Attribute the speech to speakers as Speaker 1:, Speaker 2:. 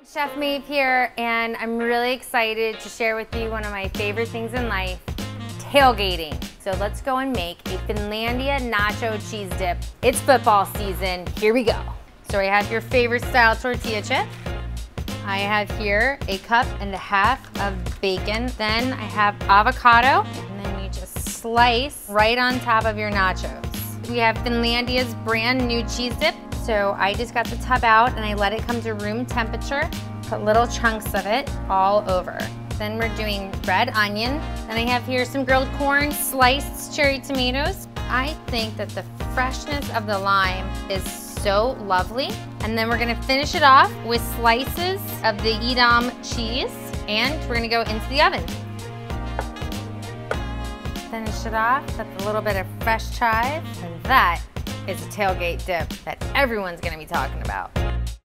Speaker 1: Chef Maeve here, and I'm really excited to share with you one of my favorite things in life, tailgating. So let's go and make a Finlandia nacho cheese dip. It's football season, here we go. So I have your favorite style tortilla chip. I have here 1.5 cups of bacon. Then I have avocado, and then you just slice right on top of your nachos. We have Finlandia's brand new cheese dip. So I just got the tub out and I let it come to room temperature, put little chunks of it all over. Then we're doing red onion. Then I have here some grilled corn, sliced cherry tomatoes. I think that the freshness of the lime is so lovely. And then we're gonna finish it off with slices of the Edam cheese, and we're gonna go into the oven. Finish it off with a little bit of fresh chives, and that is a tailgate dip that everyone's gonna be talking about.